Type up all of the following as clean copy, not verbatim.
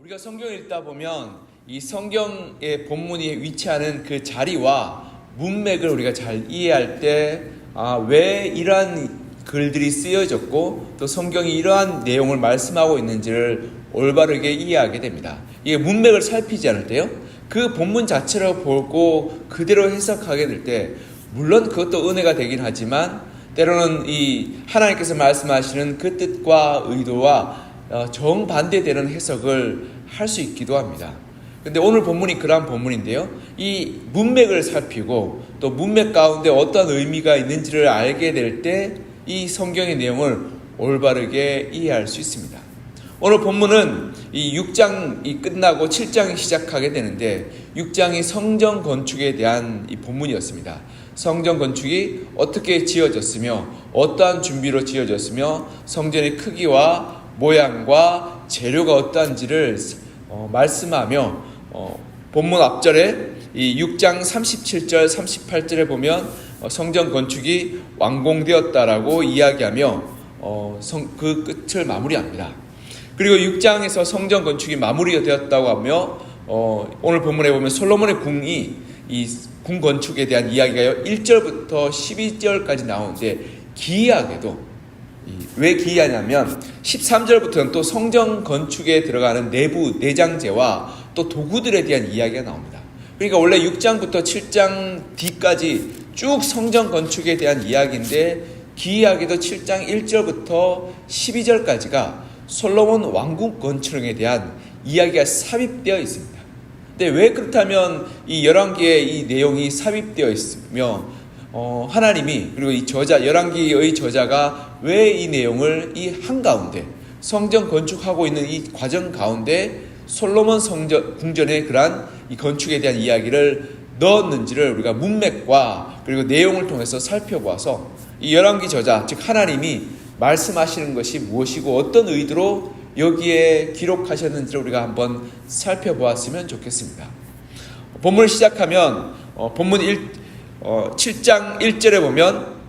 우리가 성경을 읽다 보면 이 성경의 본문이 위치하는 그 자리와 문맥을 우리가 잘 이해할 때 왜 이러한 글들이 쓰여졌고 또 성경이 이러한 내용을 말씀하고 있는지를 올바르게 이해하게 됩니다. 이게 문맥을 살피지 않을 때요, 그 본문 자체를 보고 그대로 해석하게 될 때 물론 그것도 은혜가 되긴 하지만 때로는 이 하나님께서 말씀하시는 그 뜻과 의도와 정반대되는 해석을 할 수 있기도 합니다. 근데 오늘 본문이 그러한 본문인데요, 이 문맥을 살피고 또 문맥 가운데 어떤 의미가 있는지를 알게 될 때 이 성경의 내용을 올바르게 이해할 수 있습니다. 오늘 본문은 이 6장이 끝나고 7장이 시작하게 되는데 6장이 성전 건축에 대한 이 본문이었습니다. 성전 건축이 어떻게 지어졌으며 어떠한 준비로 지어졌으며 성전의 크기와 모양과 재료가 어떠한지를 말씀하며 본문 앞절에 이 6장 37절 38절에 보면 성전 건축이 완공되었다라고 이야기하며 그 끝을 마무리합니다. 그리고 6장에서 성전 건축이 마무리되었다고 하며 오늘 본문에 보면 솔로몬의 궁이 이 궁 건축에 대한 이야기가요 1절부터 12절까지 나오는데 기이하게도 왜 기이하냐면 13절부터는 또 성전 건축에 들어가는 내부 내장재와 또 도구들에 대한 이야기가 나옵니다. 그러니까 원래 6장부터 7장 뒤까지 쭉 성전 건축에 대한 이야기인데 기이하게도 7장 1절부터 12절까지가 솔로몬 왕궁 건축에 대한 이야기가 삽입되어 있습니다. 근데 왜 그렇다면 이 열왕기의 이 내용이 삽입되어 있으며 하나님이 그리고 이 저자 열왕기의 저자가 왜 이 내용을 이 한가운데 성전 건축하고 있는 이 과정 가운데 솔로몬 성전 궁전의 그러한 이 건축에 대한 이야기를 넣었는지를 우리가 문맥과 그리고 내용을 통해서 살펴보아서 이 열왕기 저자 즉 하나님이 말씀하시는 것이 무엇이고 어떤 의도로 여기에 기록하셨는지를 우리가 한번 살펴보았으면 좋겠습니다. 본문을 시작하면 본문 7장 1절에 보면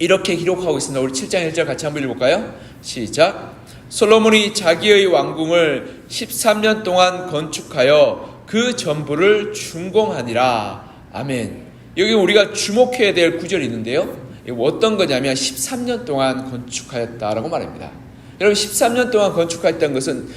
이렇게 기록하고 있습니다. 우리 7장 1절 같이 한번 읽어볼까요? 시작. 솔로몬이 자기의 왕궁을 13년 동안 건축하여 그 전부를 준공하니라. 아멘. 여기 우리가 주목해야 될 구절이 있는데요, 어떤 거냐면 13년 동안 건축하였다라고 말합니다. 여러분 13년 동안 건축하였다는 것은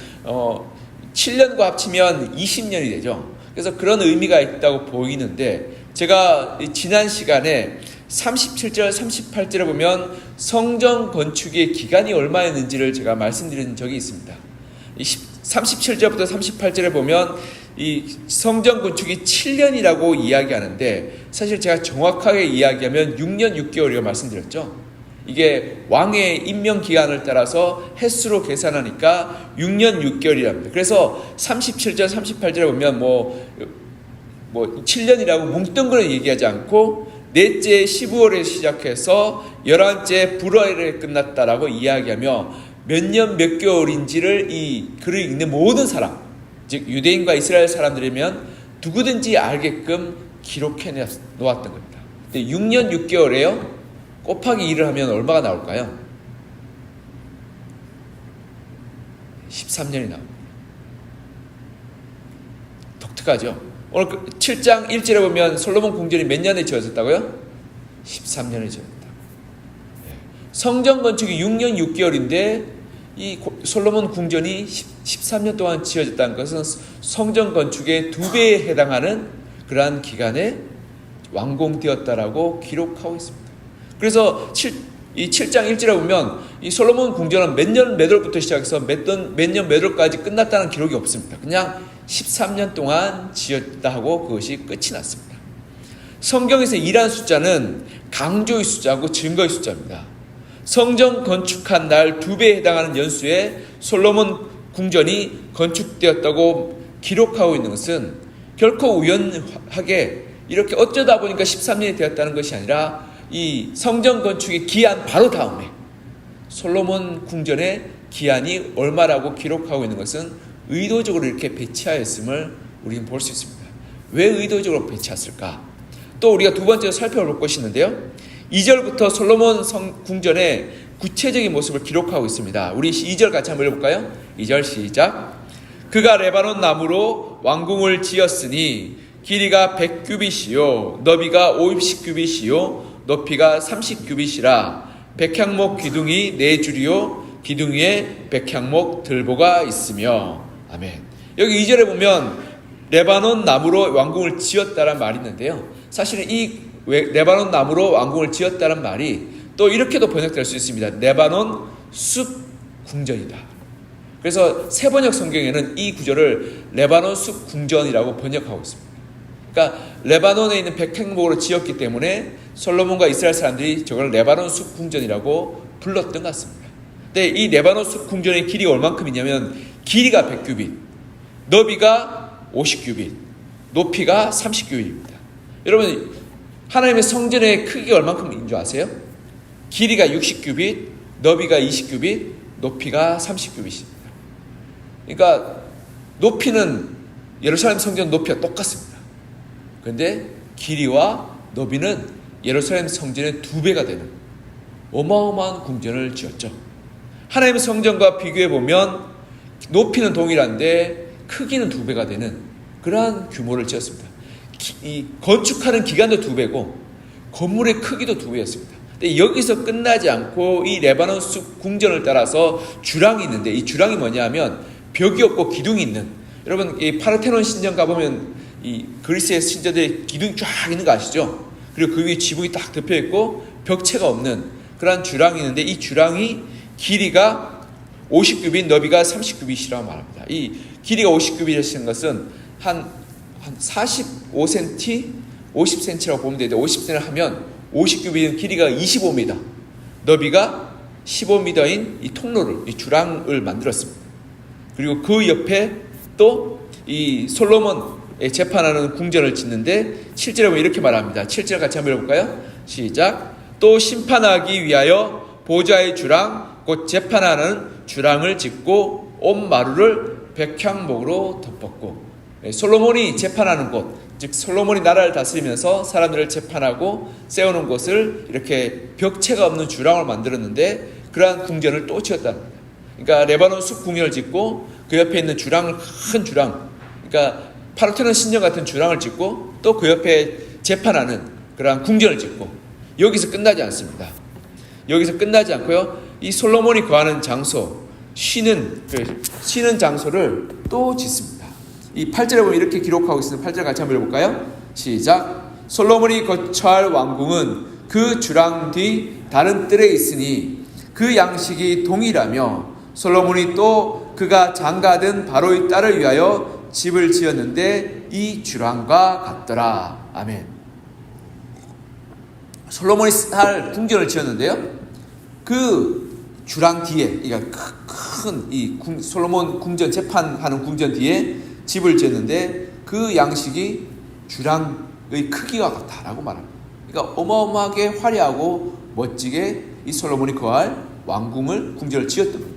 7년과 합치면 20년이 되죠. 그래서 그런 의미가 있다고 보이는데 제가 지난 시간에 37절 38절에 보면 성전 건축의 기간이 얼마였는지를 제가 말씀드린 적이 있습니다. 37절부터 38절에 보면 이 성전 건축이 7년이라고 이야기하는데 사실 제가 정확하게 이야기하면 6년 6개월이라고 말씀드렸죠. 이게 왕의 임명 기간을 따라서 횟수로 계산하니까 6년 6개월이랍니다. 그래서 37절 38절에 보면 뭐 7년이라고 뭉뚱그려 얘기하지 않고 넷째 15월에 시작해서 11째 불월에 끝났다라고 이야기하며 몇 년 몇 개월인지를 이 글을 읽는 모든 사람, 즉 유대인과 이스라엘 사람들이면 누구든지 알게끔 기록해 놓았던 겁니다. 근데 6년 6개월에요 곱하기 2를 하면 얼마가 나올까요? 13년이 나옵니다. 독특하죠? 오늘 7장 1절에 보면 솔로몬 궁전이 몇 년에 지어졌다고요? 13년에 지어졌다. 성전 건축이 6년 6개월인데 이 솔로몬 궁전이 13년 동안 지어졌다는 것은 성전 건축의 2배에 해당하는 그러한 기간에 완공되었다라고 기록하고 있습니다. 그래서 이 7장 1절에 보면 이 솔로몬 궁전은 몇 년 몇 월부터 시작해서 몇 년 몇 월까지 끝났다는 기록이 없습니다. 그냥 13년 동안 지었다 하고 그것이 끝이 났습니다. 성경에서 2라는 숫자는 강조의 숫자고 증거의 숫자입니다. 성전 건축한 날 2배에 해당하는 연수에 솔로몬 궁전이 건축되었다고 기록하고 있는 것은 결코 우연하게 이렇게 어쩌다 보니까 13년이 되었다는 것이 아니라 이 성전 건축의 기한 바로 다음에 솔로몬 궁전의 기한이 얼마라고 기록하고 있는 것은 의도적으로 이렇게 배치하였음을 우리는 볼 수 있습니다. 왜 의도적으로 배치했을까? 또 우리가 두 번째로 살펴볼 것이 있는데요, 2절부터 솔로몬 궁전의 구체적인 모습을 기록하고 있습니다. 우리 2절 같이 한번 읽어볼까요? 2절 시작. 그가 레바논 나무로 왕궁을 지었으니 길이가 100규빗이요 너비가 50규빗이요 높이가 30규빗이라 백향목 기둥이 4줄이요 기둥 위에 백향목 들보가 있으며. 아멘. 여기 2절에 보면 레바논 나무로 왕궁을 지었다는 말이 있는데요, 사실은 이 레바논 나무로 왕궁을 지었다는 말이 또 이렇게도 번역될 수 있습니다. 레바논 숲 궁전이다. 그래서 세번역 성경에는 이 구절을 레바논 숲 궁전이라고 번역하고 있습니다. 그러니까 레바논에 있는 백향목으로 지었기 때문에 솔로몬과 이스라엘 사람들이 저걸 레바논 숲 궁전이라고 불렀던 것 같습니다. 근데 이 레바논 숲 궁전의 길이가 얼만큼이냐면 길이가 100규빗, 너비가 50규빗, 높이가 30규빗입니다. 여러분, 하나님의 성전의 크기가 얼만큼인 줄 아세요? 길이가 60규빗, 너비가 20규빗, 높이가 30규빗입니다. 그러니까 높이는 예루살렘 성전 높이와 똑같습니다. 그런데 길이와 너비는 예루살렘 성전의 2배가 되는 어마어마한 궁전을 지었죠. 하나님의 성전과 비교해 보면 높이는 동일한데 크기는 2배가 되는 그러한 규모를 지었습니다. 이 건축하는 기간도 2배고 건물의 크기도 2배였습니다. 근데 여기서 끝나지 않고 이 레바논 숲 궁전을 따라서 주랑이 있는데, 이 주랑이 뭐냐면 벽이 없고 기둥이 있는, 여러분 이 파르테논 신전 가보면 이 그리스의 신전에 기둥이 쫙 있는 거 아시죠? 그리고 그 위에 지붕이 딱 덮여 있고 벽체가 없는 그런 주랑이 있는데, 이 주랑이 길이가 50규빗, 너비가 30규빗이라고 말합니다. 이 길이가 50규빗이라는 것은 한 45cm, 50cm라고 보면 되는데 50cm를 하면 50규빗은 길이가 25m, 너비가 15m인 이 통로를, 이 주랑을 만들었습니다. 그리고 그 옆에 또 이 솔로몬의 재판하는 궁전을 짓는데 7절에 보면 이렇게 말합니다. 7절 같이 한번 읽어볼까요? 시작. 또 심판하기 위하여 보좌의 주랑 곧 재판하는 주랑을 짓고 온 마루를 백향목으로 덮었고. 솔로몬이 재판하는 곳, 즉 솔로몬이 나라를 다스리면서 사람들을 재판하고 세우는 곳을 이렇게 벽체가 없는 주랑을 만들었는데 그러한 궁전을 또 지었다는 겁니다. 그러니까 레바논 숲 궁전을 짓고 그 옆에 있는 주랑을, 큰 주랑, 그러니까 파르테논 신전 같은 주랑을 짓고 또 그 옆에 재판하는 그러한 궁전을 짓고, 여기서 끝나지 않습니다. 여기서 끝나지 않고요, 이 솔로몬이 거하는 장소, 쉬는 장소를 또 짓습니다. 이 8절에 보면 이렇게 기록하고 있습니다. 8절 같이 한번 읽어볼까요? 시작. 솔로몬이 거처할 왕궁은 그 주랑 뒤 다른 뜰에 있으니 그 양식이 동일하며 솔로몬이 또 그가 장가든 바로의 딸을 위하여 집을 지었는데 이 주랑과 같더라. 아멘. 솔로몬이 할 궁전을 지었는데요, 그 주랑 뒤에, 그러니까 큰 이 솔로몬 궁전, 재판하는 궁전 뒤에 집을 지었는데 그 양식이 주랑의 크기와 같다라고 말합니다. 그러니까 어마어마하게 화려하고 멋지게 이 솔로몬이 거할 왕궁을, 궁전을 지었던 겁니다.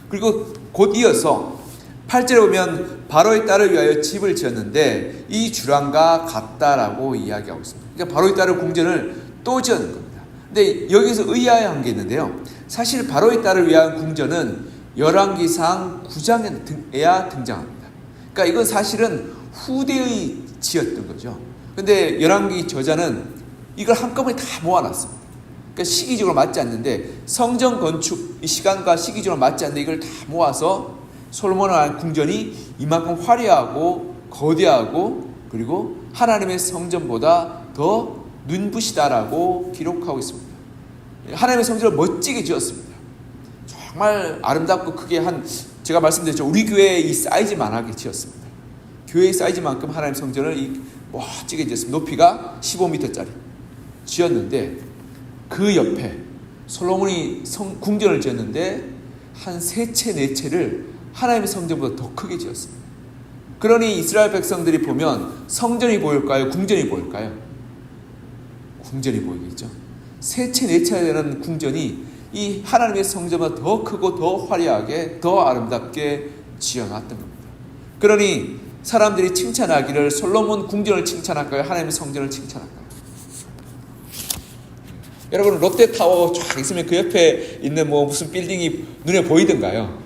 그리고 곧 이어서 8절에 보면 바로의 딸을 위하여 집을 지었는데 이 주랑과 같다라고 이야기하고 있습니다. 그러니까 바로의 딸의 궁전을 또 지었는 겁니다. 근데 여기서 의아한 게 있는데요, 사실 바로의 딸을 위한 궁전은 열왕기상 9장에야 등장합니다. 그러니까 이건 사실은 후대의 지었던 거죠. 근데 열왕기 저자는 이걸 한꺼번에 다 모아놨습니다. 그러니까 시기적으로 맞지 않는데, 성전 건축 시간과 시기적으로 맞지 않는데 이걸 다 모아서 솔로몬의 한 궁전이 이만큼 화려하고 거대하고 그리고 하나님의 성전보다 더 눈부시다라고 기록하고 있습니다. 하나님의 성전을 멋지게 지었습니다. 정말 아름답고 크게, 제가 말씀드렸죠, 우리 교회의 이 사이즈만하게 지었습니다. 교회의 사이즈만큼 하나님 성전을 멋지게 지었습니다. 높이가 15m짜리 지었는데 그 옆에 솔로몬이 궁전을 지었는데 한 3채 4채를 하나님의 성전보다 더 크게 지었습니다. 그러니 이스라엘 백성들이 보면 성전이 보일까요? 궁전이 보일까요? 궁전이 보이겠죠. 3채 4채 되는 궁전이 이 하나님의 성전보다 더 크고 더 화려하게 더 아름답게 지어놨던 겁니다. 그러니 사람들이 칭찬하기를 솔로몬 궁전을 칭찬할까요? 하나님의 성전을 칭찬할까요? 여러분, 롯데타워 쫙 있으면 그 옆에 있는 무슨 빌딩이 눈에 보이던가요?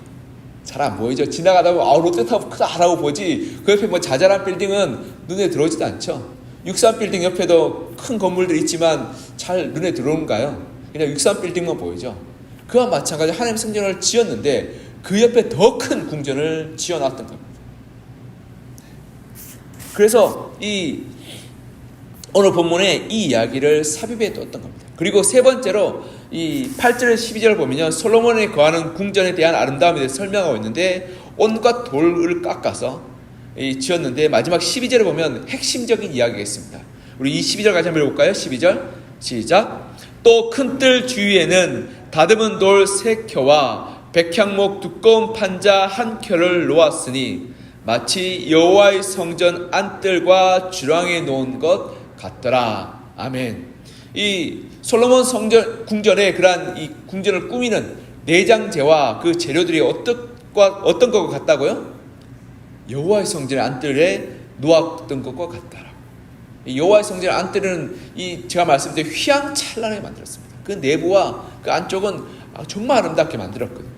잘 안 보이죠. 지나가다 보면 롯데타워 크다라고 보지 그 옆에 뭐 자잘한 빌딩은 눈에 들어오지도 않죠. 63빌딩 옆에도 큰 건물들이 있지만 잘 눈에 들어오는가요? 그냥 63빌딩만 보이죠. 그와 마찬가지 하나님 성전을 지었는데 그 옆에 더 큰 궁전을 지어놨던 겁니다. 그래서 오늘 본문에 이 이야기를 삽입해 뒀던 겁니다. 그리고 세 번째로 이 8절 12절을 보면요, 솔로몬이 거하는 궁전에 대한 아름다움에 대해서 설명하고 있는데 온갖 돌을 깎아서 지었는데 마지막 12절을 보면 핵심적인 이야기가 있습니다. 우리 이 12절 같이 한번 읽어볼까요? 12절 시작. 또 큰 뜰 주위에는 다듬은 돌 3켜와 백향목 두꺼운 판자 1켜를 놓았으니 마치 여호와의 성전 안뜰과 주랑에 놓은 것 같더라. 아멘. 이 솔로몬 궁전의 그러한 이 궁전을 꾸미는 내장재와 그 재료들이 어떤 것과 같다고요? 여호와의 성전의 안뜰에 놓았던 것과 같다라고. 여호와의 성전의 안뜰은 제가 말씀드린 휘황찬란하게 만들었습니다. 그 내부와 그 안쪽은 정말 아름답게 만들었거든요.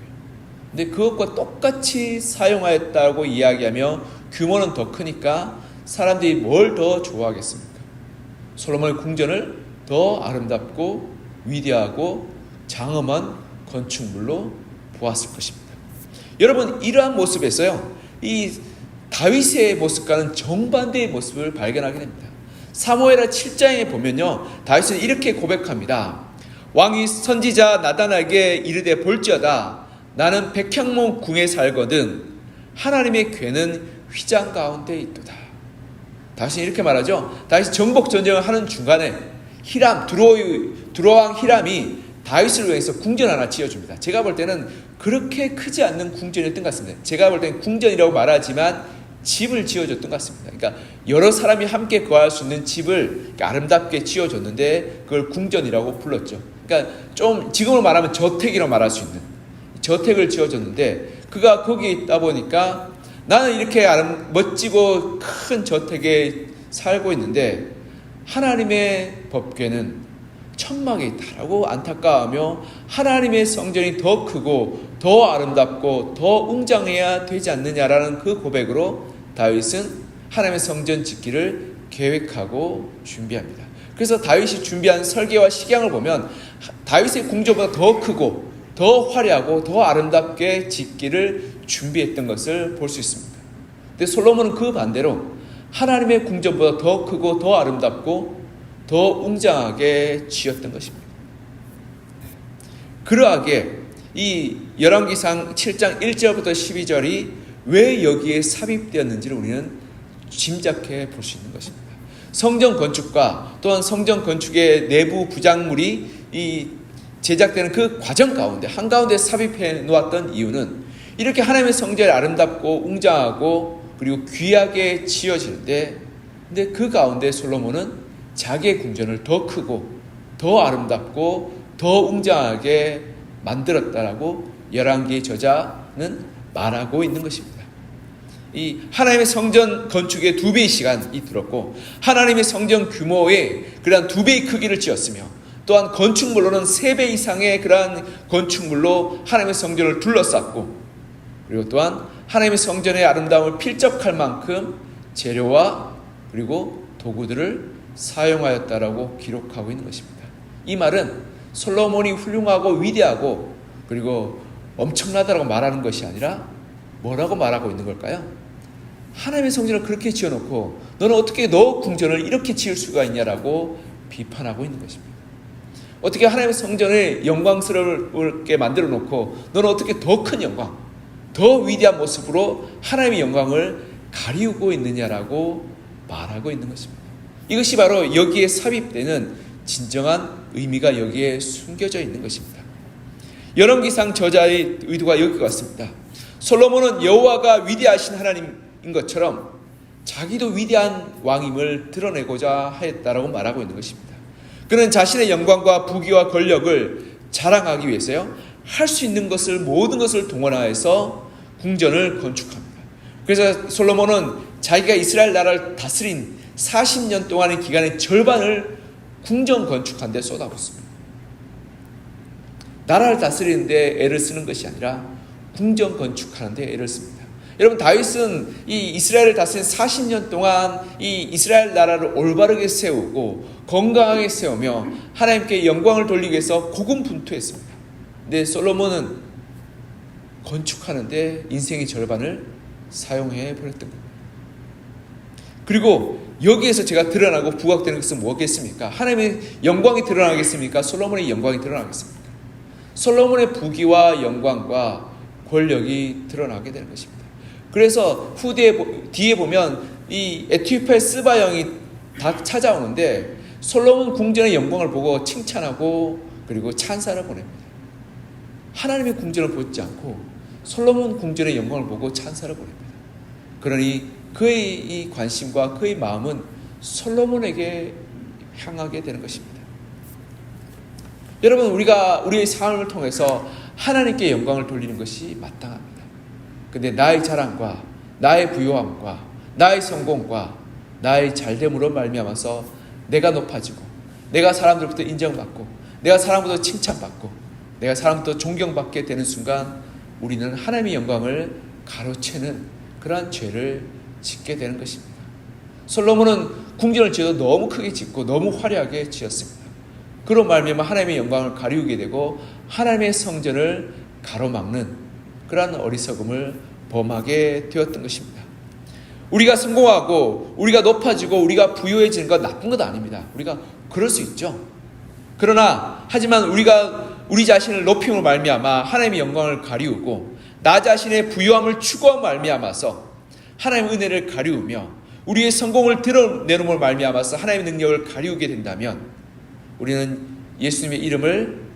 근데 그것과 똑같이 사용하였다고 이야기하며 규모는 더 크니까 사람들이 뭘 더 좋아하겠습니까? 솔로몬의 궁전을 더 아름답고 위대하고 장엄한 건축물로 보았을 것입니다. 여러분, 이러한 모습에서요, 이 다윗의 모습과는 정반대의 모습을 발견하게 됩니다. 사무엘하 7장에 보면요, 다윗은 이렇게 고백합니다. 왕이 선지자 나단에게 이르되 볼지어다 나는 백향목 궁에 살거든 하나님의 궤는 휘장 가운데 있도다. 다윗은 이렇게 말하죠. 다윗이 정복 전쟁을 하는 중간에 두로왕 히람이 다윗을 위해서 궁전 하나 지어줍니다. 제가 볼 때는 그렇게 크지 않는 궁전이었던 것 같습니다. 제가 볼 때는 궁전이라고 말하지만 집을 지어줬던 것 같습니다. 그러니까 여러 사람이 함께 거할 수 있는 집을 아름답게 지어줬는데 그걸 궁전이라고 불렀죠. 그러니까 좀 지금으로 말하면 저택이라고 말할 수 있는 저택을 지어줬는데 그가 거기에 있다 보니까 나는 이렇게 멋지고 큰 저택에 살고 있는데 하나님의 법궤는 천막에 있다라고 안타까워하며 하나님의 성전이 더 크고 더 아름답고 더 웅장해야 되지 않느냐라는 그 고백으로 다윗은 하나님의 성전 짓기를 계획하고 준비합니다. 그래서 다윗이 준비한 설계와 식양을 보면 다윗의 궁전보다 더 크고 더 화려하고 더 아름답게 짓기를 준비했던 것을 볼 수 있습니다. 근데 솔로몬은 그 반대로 하나님의 궁전보다 더 크고 더 아름답고 더 웅장하게 지었던 것입니다. 그러하게 이 열왕기상 7장 1절부터 12절이 왜 여기에 삽입되었는지를 우리는 짐작해 볼 수 있는 것입니다. 성전 건축과 또한 성전 건축의 내부 부작물이 제작되는 그 과정 가운데 한가운데 삽입해 놓았던 이유는 이렇게 하나님의 성전이 아름답고 웅장하고 그리고 귀하게 지어지는데 근데 그 가운데 솔로몬은 자기의 궁전을 더 크고 더 아름답고 더 웅장하게 만들었다라고 열왕기 저자는 말하고 있는 것입니다. 이 하나님의 성전 건축에 2배의 시간이 들었고 하나님의 성전 규모의 그러한 2배의 크기를 지었으며 또한 건축물로는 3배 이상의 그러한 건축물로 하나님의 성전을 둘러쌌고 그리고 또한 하나님의 성전의 아름다움을 필적할 만큼 재료와 그리고 도구들을 사용하였다라고 기록하고 있는 것입니다. 이 말은 솔로몬이 훌륭하고 위대하고 그리고 엄청나다라고 말하는 것이 아니라 뭐라고 말하고 있는 걸까요? 하나님의 성전을 그렇게 지어놓고 너는 어떻게 너 궁전을 이렇게 지을 수가 있냐라고 비판하고 있는 것입니다. 어떻게 하나님의 성전을 영광스럽게 만들어 놓고 너는 어떻게 더 큰 영광, 더 위대한 모습으로 하나님의 영광을 가리우고 있느냐라고 말하고 있는 것입니다. 이것이 바로 여기에 삽입되는 진정한 의미가 여기에 숨겨져 있는 것입니다. 열왕기상 저자의 의도가 여기 같습니다. 솔로몬은 여호와가 위대하신 하나님인 것처럼 자기도 위대한 왕임을 드러내고자 하였다라고 말하고 있는 것입니다. 그는 자신의 영광과 부귀와 권력을 자랑하기 위해서요, 할 수 있는 것을 모든 것을 동원하여서 궁전을 건축합니다. 그래서 솔로몬은 자기가 이스라엘 나라를 다스린 40년 동안의 기간의 절반을 궁전 건축한 데 쏟아붓습니다. 나라를 다스리는 데 애를 쓰는 것이 아니라 궁전 건축하는 데 애를 씁니다. 여러분, 다윗은 이 이스라엘을 다스린 40년 동안 이 이스라엘 나라를 올바르게 세우고 건강하게 세우며 하나님께 영광을 돌리기 위해서 고군분투했습니다. 근데 솔로몬은 건축하는데 인생의 절반을 사용해 버렸던 겁니다. 그리고 여기에서 제가 드러나고 부각되는 것은 뭐겠습니까? 하나님의 영광이 드러나겠습니까? 솔로몬의 영광이 드러나겠습니까? 솔로몬의 부귀와 영광과 권력이 드러나게 되는 것입니다. 그래서 뒤에 보면 이 에티오피아의 스바 왕이 다 찾아오는데 솔로몬 궁전의 영광을 보고 칭찬하고 그리고 찬사를 보냅니다. 하나님의 궁전을 보지 않고 솔로몬 궁전의 영광을 보고 찬사를 보냅니다. 그러니 그의 이 관심과 그의 마음은 솔로몬에게 향하게 되는 것입니다. 여러분, 우리가 우리의 삶을 통해서 하나님께 영광을 돌리는 것이 마땅합니다. 근데 나의 자랑과 나의 부요함과 나의 성공과 나의 잘됨으로 말미암아서 내가 높아지고 내가 사람들부터 인정받고 내가 사람부터 칭찬받고 내가 사람부터 존경받게 되는 순간 우리는 하나님의 영광을 가로채는 그러한 죄를 짓게 되는 것입니다. 솔로몬은 궁전을 지어도 너무 크게 짓고 너무 화려하게 지었습니다. 그로 말미암아 하나님의 영광을 가리우게 되고 하나님의 성전을 가로막는 그러한 어리석음을 범하게 되었던 것입니다. 우리가 성공하고 우리가 높아지고 우리가 부유해지는 건 나쁜 것 아닙니다. 우리가 그럴 수 있죠. 그러나 하지만 우리가 우리 자신을 높임으로 말미암아 하나님의 영광을 가리우고 나 자신의 부유함을 추구함 말미암아서 하나님의 은혜를 가리우며 우리의 성공을 드러내므로 말미암아서 하나님의 능력을 가리우게 된다면 우리는 예수님의 이름을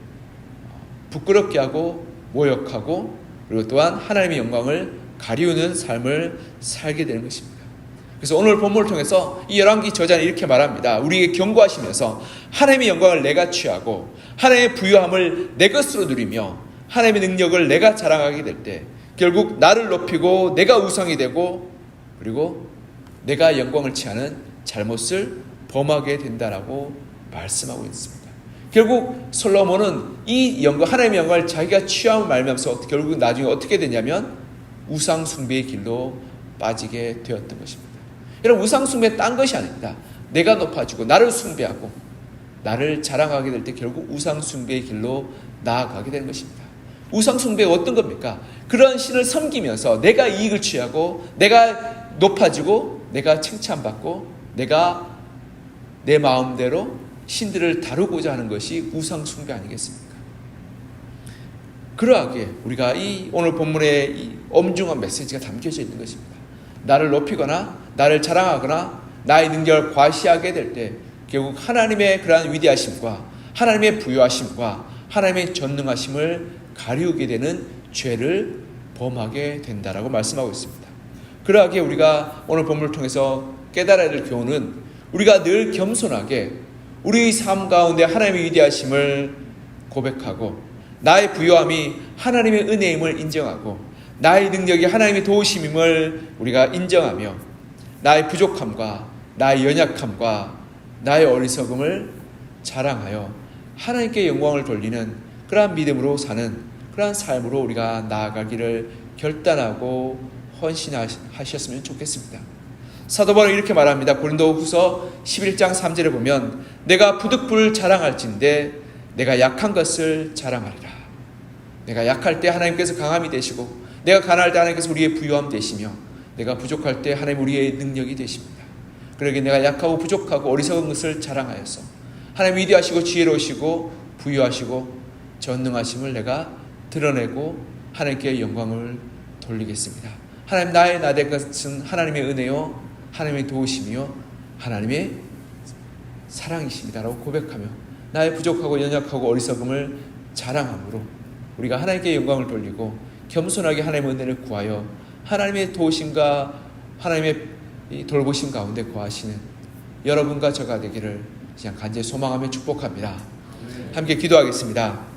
부끄럽게 하고 모욕하고 그리고 또한 하나님의 영광을 가리우는 삶을 살게 되는 것입니다. 그래서 오늘 본문을 통해서 이 열왕기 저자는 이렇게 말합니다. 우리에게 경고하시면서 하나님의 영광을 내가 취하고 하나님의 부유함을 내 것으로 누리며 하나님의 능력을 내가 자랑하게 될 때 결국 나를 높이고 내가 우상이 되고 그리고 내가 영광을 취하는 잘못을 범하게 된다라고 말씀하고 있습니다. 결국 솔로몬은 이 영광, 하나님의 영광을 자기가 취함을 말미암아서 결국 나중에 어떻게 되냐면 우상 숭배의 길로 빠지게 되었던 것입니다. 여러분, 우상 숭배는 딴 것이 아닙니다. 내가 높아지고 나를 숭배하고 나를 자랑하게 될 때 결국 우상 숭배의 길로 나아가게 되는 것입니다. 우상 숭배가 어떤 겁니까? 그런 신을 섬기면서 내가 이익을 취하고 내가 높아지고 내가 칭찬받고 내가 내 마음대로 신들을 다루고자 하는 것이 우상 숭배 아니겠습니까? 그러하게 우리가 이 오늘 본문에 이 엄중한 메시지가 담겨져 있는 것입니다. 나를 높이거나 나를 자랑하거나 나의 능력을 과시하게 될 때 결국 하나님의 그러한 위대하심과 하나님의 부유하심과 하나님의 전능하심을 가리우게 되는 죄를 범하게 된다라고 말씀하고 있습니다. 그러하게 우리가 오늘 본문을 통해서 깨달아야 될 교훈은 우리가 늘 겸손하게 우리의 삶 가운데 하나님의 위대하심을 고백하고 나의 부요함이 하나님의 은혜임을 인정하고 나의 능력이 하나님의 도우심임을 우리가 인정하며 나의 부족함과 나의 연약함과 나의 어리석음을 자랑하여 하나님께 영광을 돌리는 그러한 믿음으로 사는 그러한 삶으로 우리가 나아가기를 결단하고 헌신하셨으면 좋겠습니다. 사도 바울은 이렇게 말합니다. 고린도후서 11장 3절에 보면 내가 부득불 자랑할진대 내가 약한 것을 자랑하리라. 내가 약할 때 하나님께서 강함이 되시고 내가 가난할 때 하나님께서 우리의 부유함 되시며 내가 부족할 때 하나님 우리의 능력이 되십니다. 그러기에 내가 약하고 부족하고 어리석은 것을 자랑하여서 하나님 위대하시고 지혜로우시고 부유하시고 전능하심을 내가 드러내고 하나님께 영광을 돌리겠습니다. 하나님 나의 나될 것은 하나님의 은혜요 하나님의 도우심이요 하나님의 사랑이십니다라고 고백하며 나의 부족하고 연약하고 어리석음을 자랑함으로 우리가 하나님께 영광을 돌리고 겸손하게 하나님의 은혜를 구하여 하나님의 도우심과 하나님의 돌보심 가운데 거하시는 여러분과 저가 되기를 그냥 간절히 소망하며 축복합니다. 함께 기도하겠습니다.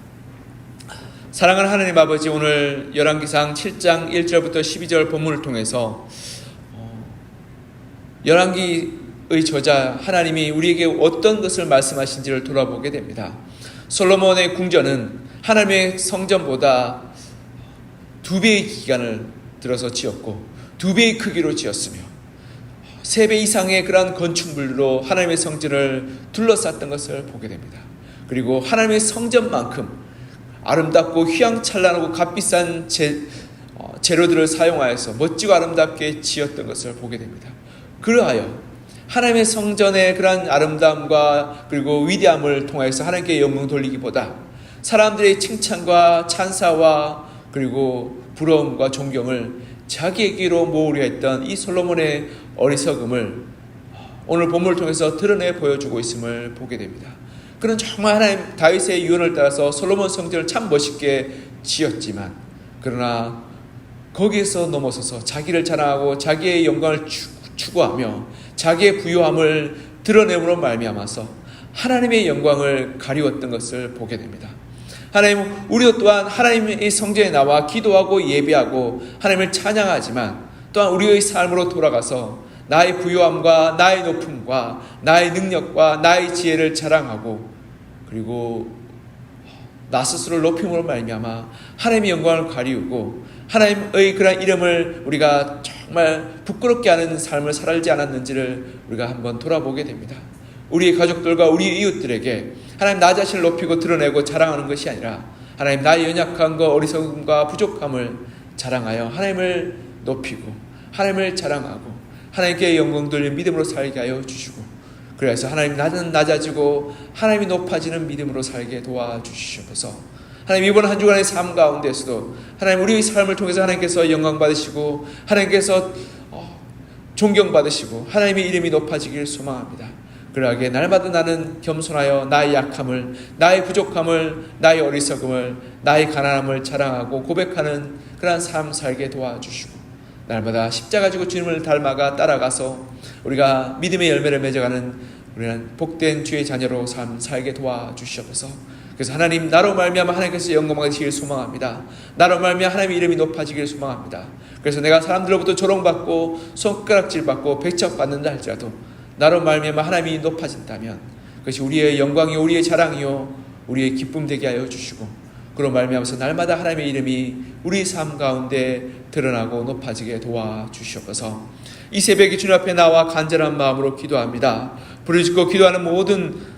사랑하는 하나님 아버지, 오늘 열왕기상 7장 1절부터 12절 본문을 통해서 열왕기의 저자 하나님이 우리에게 어떤 것을 말씀하신지를 돌아보게 됩니다. 솔로몬의 궁전은 하나님의 성전보다 2배의 기간을 들어서 지었고 2배의 크기로 지었으며 3배 이상의 그러한 건축물로 하나님의 성전을 둘러쌌던 것을 보게 됩니다. 그리고 하나님의 성전만큼 아름답고 휘황찬란하고 값비싼 재료들을 사용하여서 멋지고 아름답게 지었던 것을 보게 됩니다. 그러하여 하나님의 성전의 그러한 아름다움과 그리고 위대함을 통해서 하나님께 영광 돌리기보다 사람들의 칭찬과 찬사와 그리고 부러움과 존경을 자기에게로 모으려 했던 이 솔로몬의 어리석음을 오늘 본문을 통해서 드러내 보여주고 있음을 보게 됩니다. 그는 정말 하나님 다윗의 유언을 따라서 솔로몬 성전을 참 멋있게 지었지만 그러나 거기에서 넘어서서 자기를 자랑하고 자기의 영광을 추구하며 자기의 부요함을 드러내므로 말미암아서 하나님의 영광을 가리웠던 것을 보게 됩니다. 하나님, 우리도 또한 하나님의 성전에 나와 기도하고 예배하고 하나님을 찬양하지만 또한 우리의 삶으로 돌아가서 나의 부요함과 나의 높음과 나의 능력과 나의 지혜를 자랑하고 그리고 나 스스로를 높임으로 말미암아 하나님의 영광을 가리우고 하나님의 그런 이름을 우리가 정말 부끄럽게 하는 삶을 살지 않았는지를 우리가 한번 돌아보게 됩니다. 우리의 가족들과 우리의 이웃들에게 하나님 나 자신을 높이고 드러내고 자랑하는 것이 아니라 하나님 나의 연약함과 어리석음과 부족함을 자랑하여 하나님을 높이고 하나님을 자랑하고 하나님께 영광 돌려 믿음으로 살게 하여 주시고 그래서 하나님 나는 낮아지고 하나님이 높아지는 믿음으로 살게 도와주시옵소서. 하나님 이번 한 주간의 삶 가운데서도 하나님 우리의 삶을 통해서 하나님께서 영광 받으시고 하나님께서 존경받으시고 하나님의 이름이 높아지길 소망합니다. 그러하게 날마다 나는 겸손하여 나의 약함을, 나의 부족함을, 나의 어리석음을, 나의 가난함을 자랑하고 고백하는 그러한 삶 살게 도와주시고 날마다 십자가 지고 주님을 닮아가 따라가서 우리가 믿음의 열매를 맺어가는 우리는 복된 주의 자녀로 삶 살게 도와주시옵소서. 그래서 하나님 나로 말미암아 하나님께서 영광 받으시길 소망합니다. 나로 말미암아 하나님의 이름이 높아지길 소망합니다. 그래서 내가 사람들로부터 조롱받고 손가락질받고 배척받는다 할지라도 나로 말미암아 하나님이 높아진다면 그것이 우리의 영광이요 우리의 자랑이요 우리의 기쁨 되게 하여 주시고 그로 말미암아서 날마다 하나님의 이름이 우리 삶 가운데 드러나고 높아지게 도와주시옵소서. 이 새벽에 주님 앞에 나와 간절한 마음으로 기도합니다. 부르짖고 기도하는 모든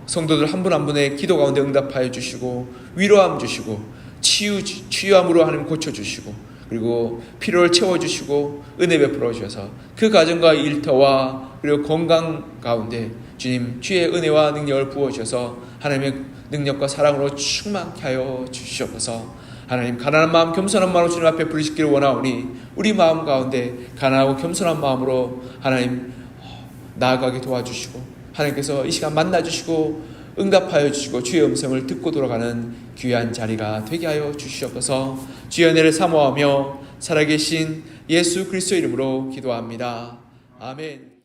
성도들 한 분 한 분의 기도 가운데 응답하여 주시고 위로함 주시고 치유함으로 하나님 고쳐주시고 그리고 필요를 채워주시고 은혜 베풀어 주셔서 그 가정과 일터와 그리고 건강 가운데 주님 주의 은혜와 능력을 부어주셔서 하나님의 능력과 사랑으로 충만케 하여 주시옵소서. 하나님 가난한 마음 겸손한 마음으로 주님 앞에 부르짖기를 원하오니 우리 마음 가운데 가난하고 겸손한 마음으로 하나님 나아가게 도와주시고 하나님께서 이 시간 만나주시고 응답하여 주시고 주의 음성을 듣고 돌아가는 귀한 자리가 되게 하여 주시옵소서. 주의 은혜를 사모하며 살아계신 예수 그리스도 이름으로 기도합니다. 아멘.